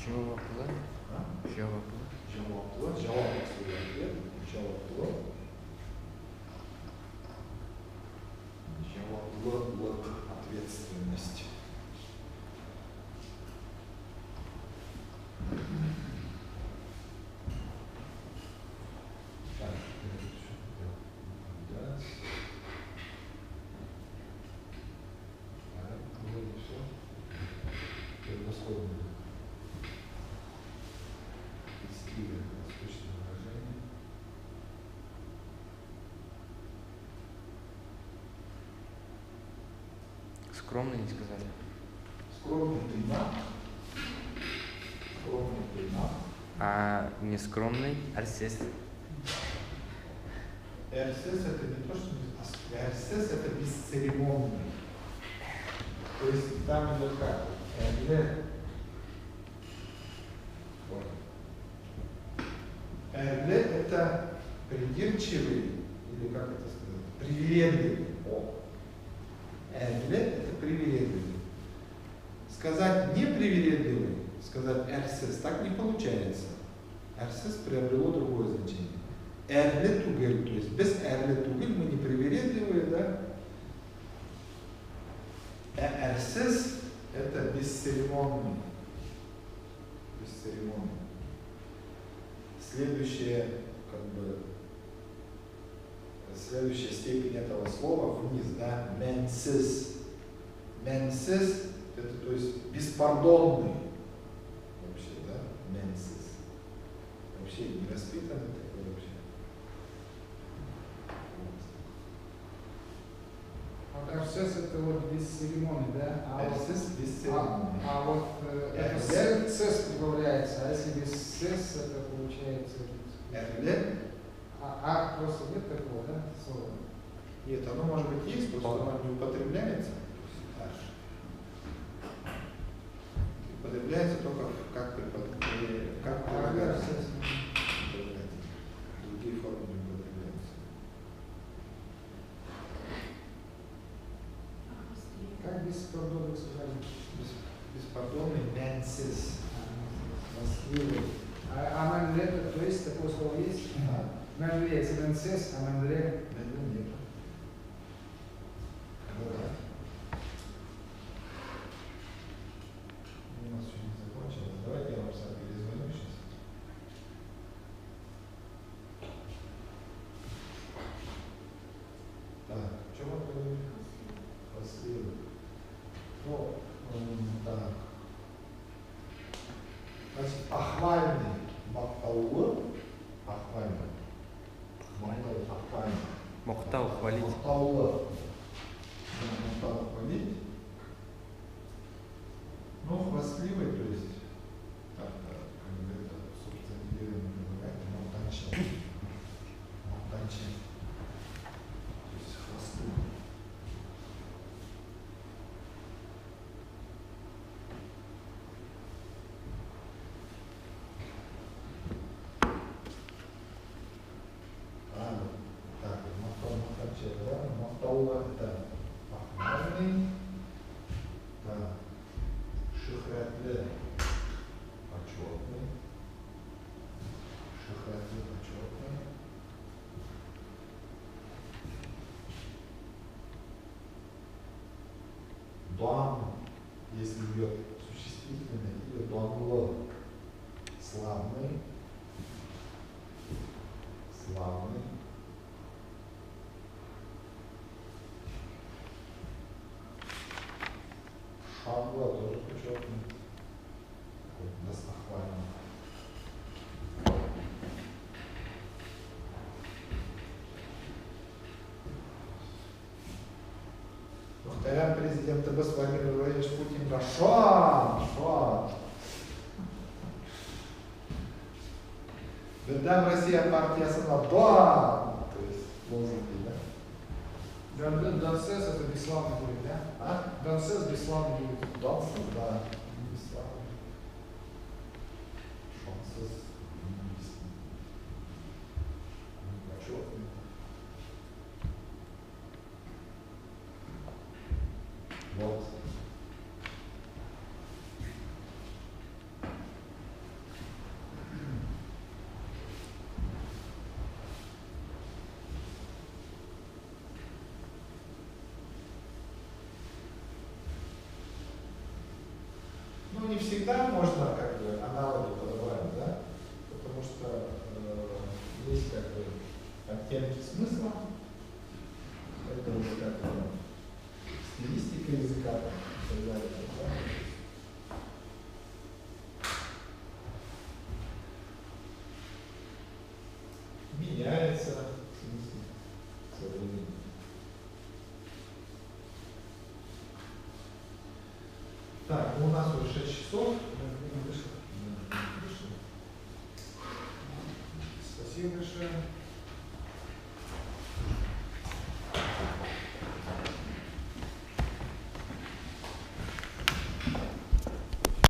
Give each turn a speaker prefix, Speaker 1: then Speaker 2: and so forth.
Speaker 1: Cevaplı.
Speaker 2: Ha?
Speaker 1: Cevaplı.
Speaker 2: Cevaplı. Cevap ответ. Cevaplı. Cevаплılık, ответственность.
Speaker 1: Скромно не сказали.
Speaker 2: Скромный примат. Скромный примат.
Speaker 1: А нескромный арсес.
Speaker 2: РСС это не то, что РСС это бесцеремонный. То есть там идет как? Эрле это придирчивый, или как это сказать, привередливый. Эрле это привередливый. Сказать непривередливый, сказать РСС, так не получается. РСС приобрело другое значение. Эрле тугель, то есть без эрле тугель мы не привередливые, да? РСС это бесцеремонный. Бесцеремонный. Следующая степень этого слова вниз, да, менсис. Менсис это то есть беспардонный. Вообще, да, менсис. Вообще не воспитанный такой вообще.
Speaker 3: Вот РСС это вот без церемонии, да?
Speaker 2: РСС без церемонии.
Speaker 3: А вот это СС прибавляется, а если без СС, это получается...
Speaker 2: Эрле?
Speaker 3: Просто нет такого, да, слова?
Speaker 2: Нет, оно может быть есть, просто оно не употребляется. Употребляется только как прилагательное. Другие формы не употребляются.
Speaker 3: Как беспардонный сказали?
Speaker 2: Беспардонный менсис.
Speaker 3: А менле, то есть такое слово есть? Менле, это менсис, а менле?
Speaker 2: Менле нет. Да. У нас еще не закончилось. Давайте я вам сам перезвоню сейчас. Так, что вы говорили? Хвастливый. Ну, так. Значит, похвальный. Мактаулы. Похвальный. Похвальный.
Speaker 1: Мохтау хвалить.
Speaker 2: Мактаулы. Мактау хвалить. Ну, хвастливый, то есть, как-то, это, субстантивированно называется, мактанчик. Мактанчик. То есть, хвастливый. Так, мактанчик, да? Мактаула это похвальный. Да. Шухратле почетный. Шухратле почетный. Дуан, если идет существительное, или дуанло, славный. Славный. Шамла тоже почетный. Такой достохвальный. Повторяем президента ТБ Владимир Владимирович Путин. Шо. Вердам Россия партия Санадуа. То есть лозунги, да?
Speaker 3: Дансес это бесславный будет, да?
Speaker 2: А?
Speaker 3: Дансес бесславный будет.
Speaker 2: Дансес, да. Бесславный. Шансес. Почетный. Вот. Ну, не всегда можно как бы аналоги подобрать, да? Потому что есть как бы оттенки смысла, это уже как бы стилистика языка там, и так далее. Да? Меняется смысл со временем. Так, ну у нас уже 6 часов.
Speaker 3: Спасибо большое.